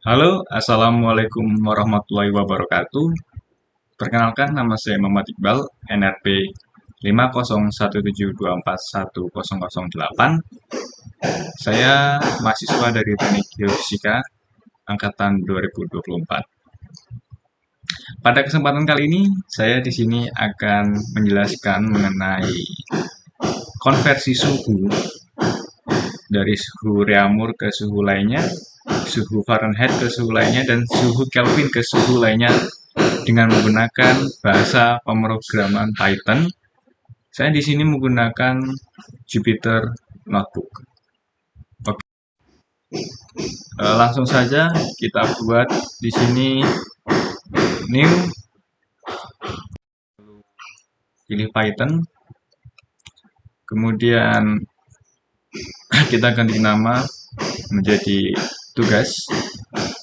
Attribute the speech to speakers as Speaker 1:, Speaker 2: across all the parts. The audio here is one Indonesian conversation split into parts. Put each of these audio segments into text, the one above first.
Speaker 1: Halo, Assalamualaikum warahmatullahi wabarakatuh. Perkenalkan, nama saya Muhammad Iqbal, NRP 50172410008. Saya mahasiswa dari Teknik Geofisika angkatan 2024. Pada kesempatan kali ini, saya di sini akan menjelaskan mengenai konversi suhu dari suhu Reaumur ke suhu lainnya, suhu Fahrenheit ke suhu lainnya, dan suhu Kelvin ke suhu lainnya dengan menggunakan bahasa pemrograman Python. Saya di sini menggunakan Jupyter Notebook. Oke, langsung saja kita buat di sini new, pilih Python, kemudian kita ganti nama menjadi tugas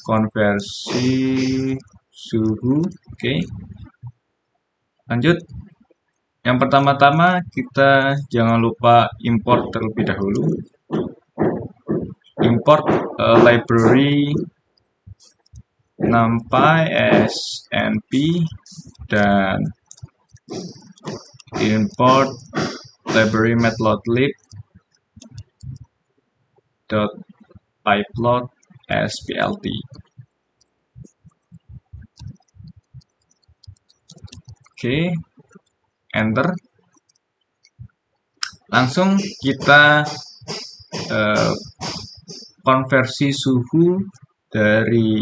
Speaker 1: konversi suhu. Oke, lanjut. Yang pertama-tama kita jangan lupa import terlebih dahulu. Import library numpy snp dan import library matplotlib .pyplot splt. Oke, enter. Langsung kita konversi suhu dari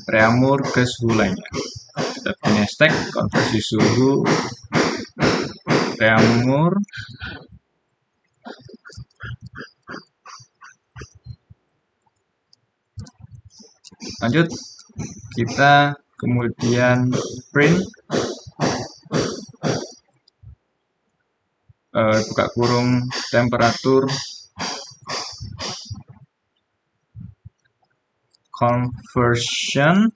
Speaker 1: Reaumur ke suhu lainnya. Kita punya stack konversi suhu Reaumur lanjut, kita kemudian print buka kurung temperatur conversion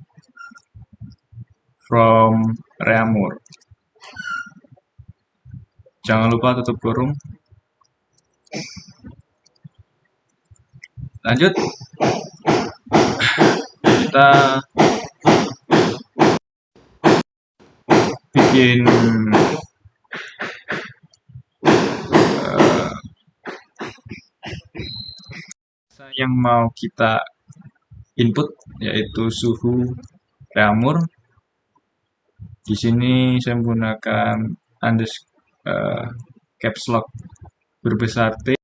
Speaker 1: from Reaumur. Jangan lupa tutup kurung. Lanjut, kita bikin yang mau kita input, yaitu suhu Reaumur. Di sini saya menggunakan caps lock berbesar T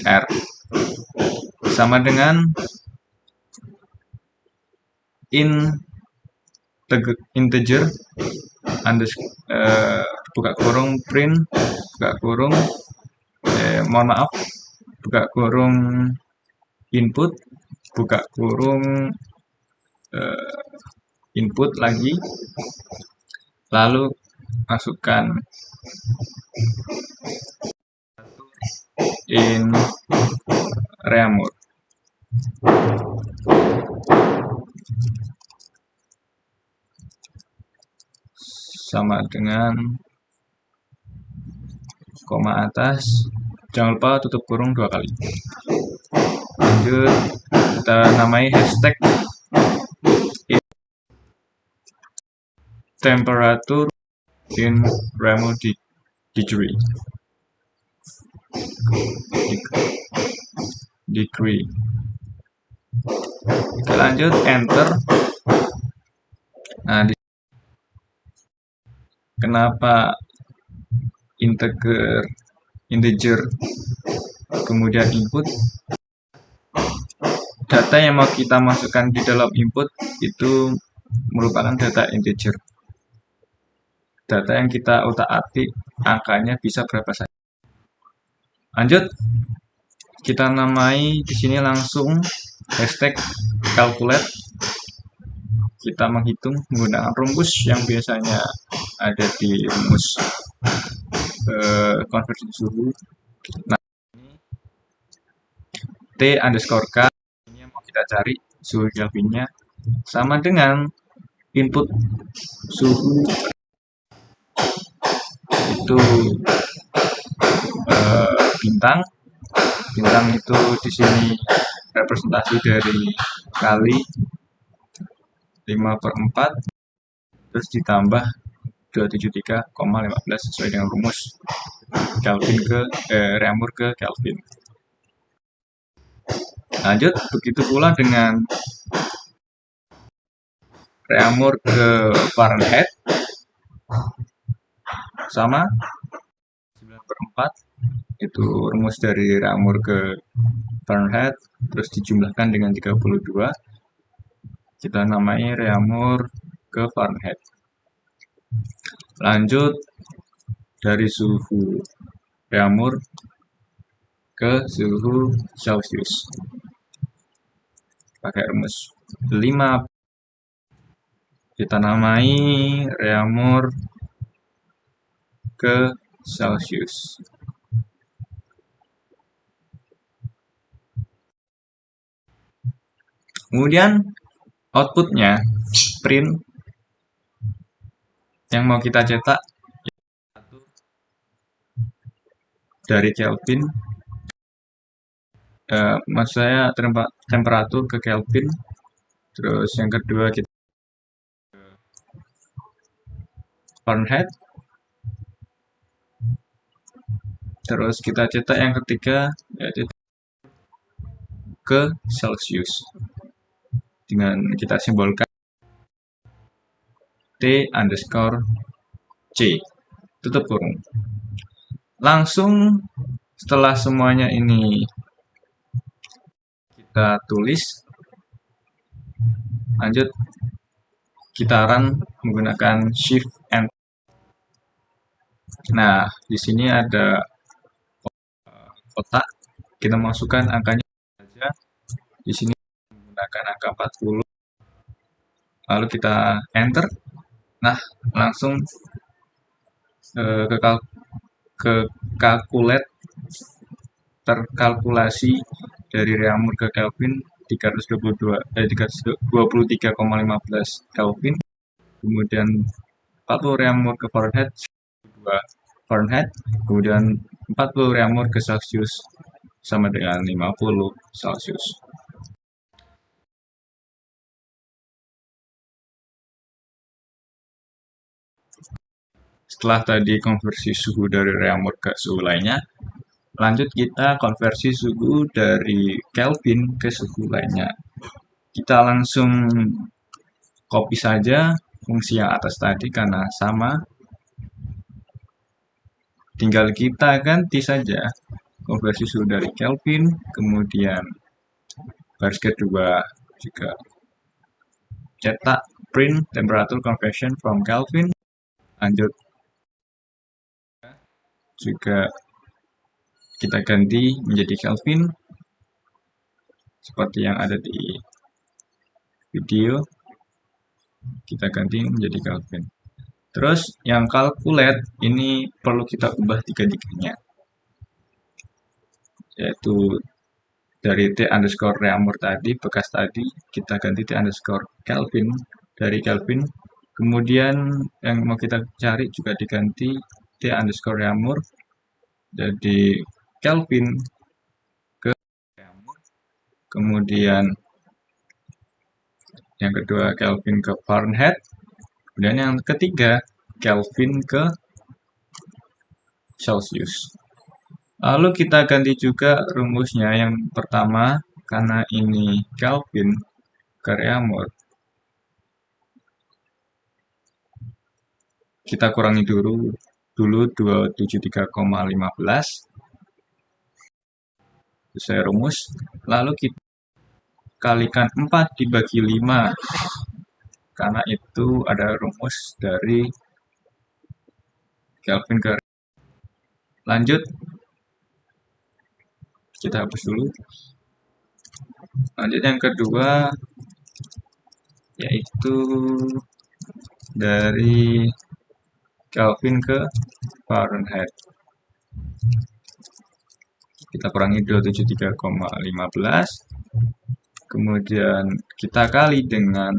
Speaker 1: R sama dengan integer buka kurung print buka kurung mohon maaf, buka kurung input buka kurung input lagi, lalu masukkan in Reaumur. Sama dengan koma atas, jangan lupa tutup kurung 2 kali. Lanjut, kita namai hashtag temperature in Reaumur degree. Kita lanjut, enter. Nah, kenapa integer kemudian input? Data yang mau kita masukkan di dalam input itu merupakan data integer. Data yang kita utak-atik angkanya bisa berapa saja. Lanjut, kita namai di sini langsung hashtag calculate. Kita menghitung menggunakan rumus yang biasanya ada di rumus konversi suhu. Nah, ini T_K ini yang mau kita cari suhu Kelvinnya, sama dengan input suhu itu bintang itu di sini representasi dari kali 5/4 terus ditambah 273,15 sesuai dengan rumus Kelvin ke Reaumur ke Kelvin. Lanjut, begitu pula dengan Reaumur ke Fahrenheit sama 9/4 itu rumus dari Reaumur ke Fahrenheit terus dijumlahkan dengan 32 kita namai Reaumur ke Fahrenheit. Lanjut dari suhu Reaumur ke suhu Celcius pakai rumus 5 kita namai Reaumur ke Celcius. Kemudian outputnya print yang mau kita cetak dari Kelvin maksud saya temperatur ke Kelvin, terus yang kedua kita Fahrenheit, terus kita cetak yang ketiga yaitu ke Celsius dengan kita simbolkan T_C tutup kurung. Langsung setelah semuanya ini kita tulis, lanjut kita run menggunakan Shift and. Nah, di sini ada kotak, kita masukkan angkanya saja. Di sini menggunakan angka 40. Lalu kita enter. Nah, langsung ke calculate terkalkulasi dari Reaumur ke Kelvin 323,15 Kelvin, kemudian 40 Reaumur ke Fahrenheit, 2 Fahrenheit, kemudian 40 Reaumur ke Celsius sama dengan 50 Celsius. Setelah tadi konversi suhu dari Reaumur ke suhu lainnya, lanjut kita konversi suhu dari Kelvin ke suhu lainnya. Kita langsung copy saja fungsi yang atas tadi karena sama. Tinggal kita ganti saja konversi suhu dari Kelvin, kemudian baris kedua juga cetak print temperature conversion from Kelvin. Lanjut juga kita ganti menjadi Kelvin seperti yang ada di video, kita ganti menjadi Kelvin. Terus yang calculate ini perlu kita ubah tiga-tiganya, yaitu dari T_Reaumur tadi bekas tadi kita ganti T_Kelvin dari Kelvin, kemudian yang mau kita cari juga diganti T_Reaumur jadi Kelvin ke Reaumur, kemudian yang kedua Kelvin ke Fahrenheit, kemudian yang ketiga Kelvin ke Celsius. Lalu kita ganti juga rumusnya, yang pertama karena ini Kelvin ke Reaumur kita kurangi dulu 273,15 sesuai rumus, lalu kita kalikan 4 dibagi 5 karena itu ada rumus dari Kelvin ke. Lanjut kita hapus dulu. Lanjut yang kedua yaitu dari Kelvin ke Fahrenheit. Kita kurangi 273,15, kemudian kita kali dengan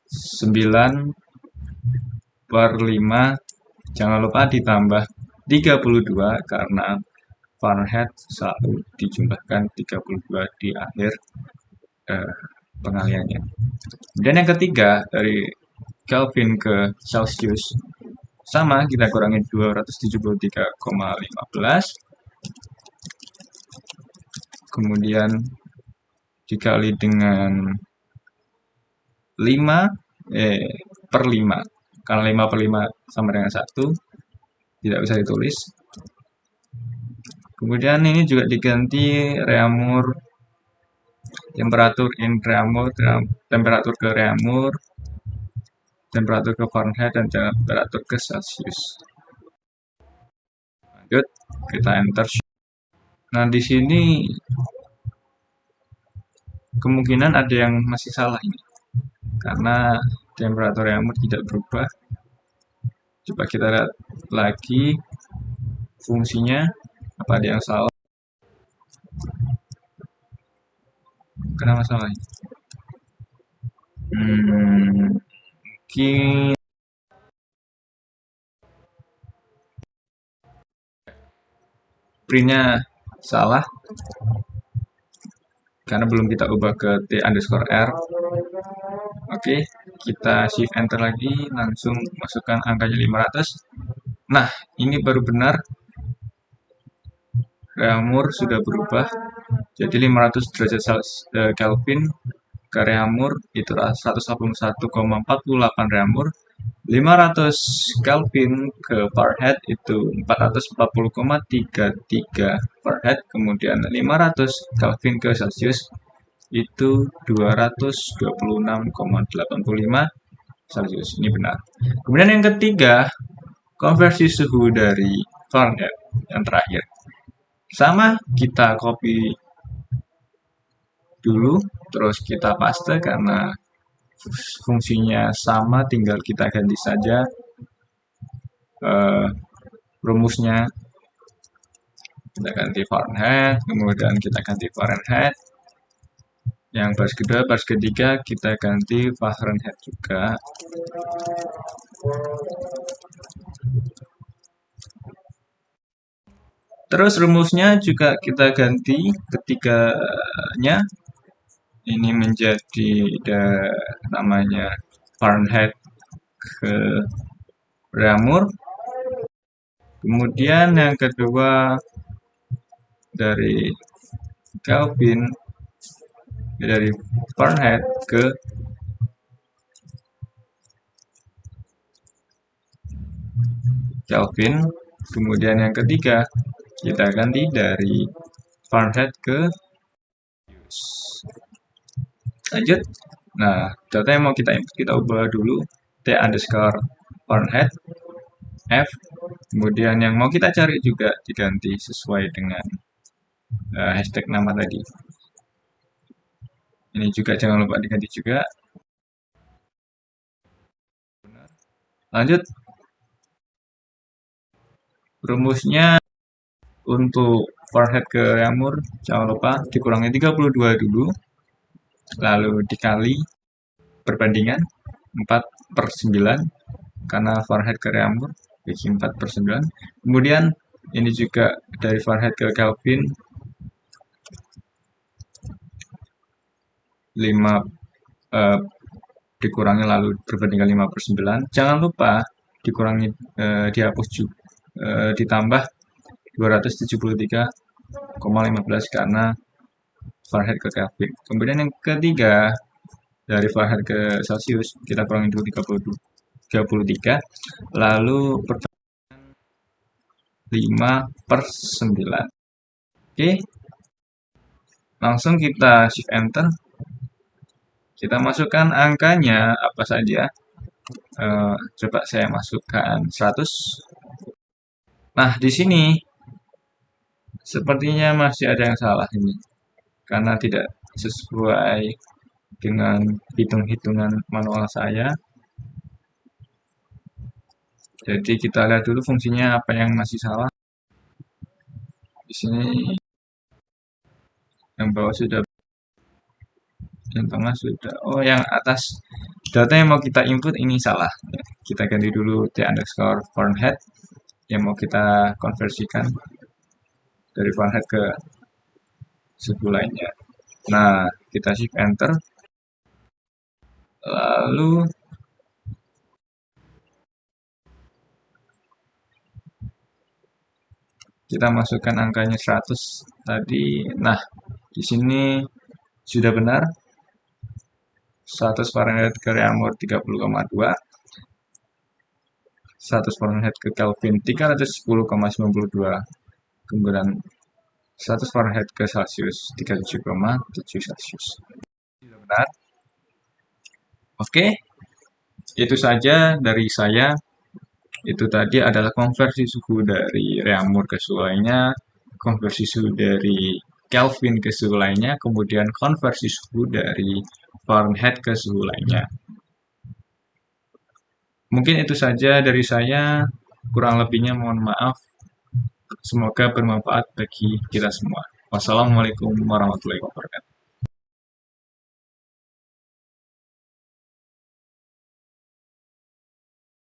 Speaker 1: 9/5, jangan lupa ditambah 32 karena Fahrenheit selalu dijumlahkan 32 di akhir eh, pengaliannya. Dan yang ketiga dari Kelvin ke Celsius sama, kita kurangi 273,15, kemudian dikali dengan 5 per 5, karena 5 per 5 sama dengan 1, tidak bisa ditulis. Kemudian ini juga diganti Reaumur, temperatur in Reaumur, temperatur ke Reaumur, temperatur ke Fahrenheit, dan temperatur ke Celsius. Lanjut, kita enter. Nah, di sini kemungkinan ada yang masih salah ini, karena temperatur Reaumur tidak berubah. Coba kita lihat lagi fungsinya, apa ada yang salah. Kenapa salah ini? Mungkin printnya salah karena belum kita ubah ke T_R. Oke, kita shift enter lagi, langsung masukkan angkanya 500. Nah, ini baru benar, Reaumur sudah berubah jadi 500 derajat Kelvin ke Reaumur itu 181,48 Reaumur, 500 Kelvin ke Fahrenheit itu 440,33 Fahrenheit, kemudian 500 Kelvin ke Celsius itu 226,85 Celsius. Ini benar. Kemudian yang ketiga, konversi suhu dari Fahrenheit yang terakhir. Sama, kita copy dulu, terus kita paste karena fungsinya sama, tinggal kita ganti saja rumusnya. Kita ganti Fahrenheit, kemudian kita ganti Fahrenheit. Yang baris kedua, baris ketiga kita ganti Fahrenheit juga. Terus rumusnya juga kita ganti ketiganya. Ini menjadi namanya Fahrenheit ke Reaumur. Kemudian yang kedua dari Kelvin, dari Fahrenheit ke Kelvin. Kemudian yang ketiga kita ganti dari Fahrenheit ke Celsius. Lanjut. Nah, data yang mau kita ubah dulu T_Fahrenheit F. Kemudian yang mau kita cari juga diganti sesuai dengan hashtag nama tadi. Ini juga jangan lupa diganti juga. Lanjut. Rumusnya untuk Fahrenheit ke Reaumur jangan lupa dikurangi 32 dulu, lalu dikali perbandingan 4/9 karena Fahrenheit ke Reaumur jadi 4/9. Kemudian ini juga dari Fahrenheit ke Kelvin 5 dikurangi lalu perbandingan 5/9. Jangan lupa dikurangi dihapus juga, ditambah 273,15 karena Fahrenheit ke Kelvin. Kemudian yang ketiga dari Fahrenheit ke Celsius kita kurangi dulu 33, lalu 5/9. Oke, langsung kita shift enter, kita masukkan angkanya apa saja. Coba saya masukkan 100. Nah, di sini sepertinya masih ada yang salah ini karena tidak sesuai dengan hitung-hitungan manual saya. Jadi kita lihat dulu fungsinya apa yang masih salah. Di sini yang bawah sudah, yang tengah sudah. Oh, yang atas data yang mau kita input ini salah. Kita ganti dulu T_Fahrenheit yang mau kita konversikan dari Fahrenheit ke suhu lainnya. Nah, kita shift enter, lalu kita masukkan angkanya 100 tadi. Nah, di sini sudah benar 100 Fahrenheit ke reaumur 30,2, 100 Fahrenheit ke Kelvin 310,92, kemudian 100 Fahrenheit ke Celsius 37,7 Celsius. Sudah benar. Oke, itu saja dari saya. Itu tadi adalah konversi suhu dari reaumur ke suhu lainnya, konversi suhu dari Kelvin ke suhu lainnya, kemudian konversi suhu dari Fahrenheit ke suhu lainnya. Mungkin itu saja dari saya, kurang lebihnya mohon maaf. Semoga bermanfaat bagi kita semua. Wassalamualaikum warahmatullahi wabarakatuh.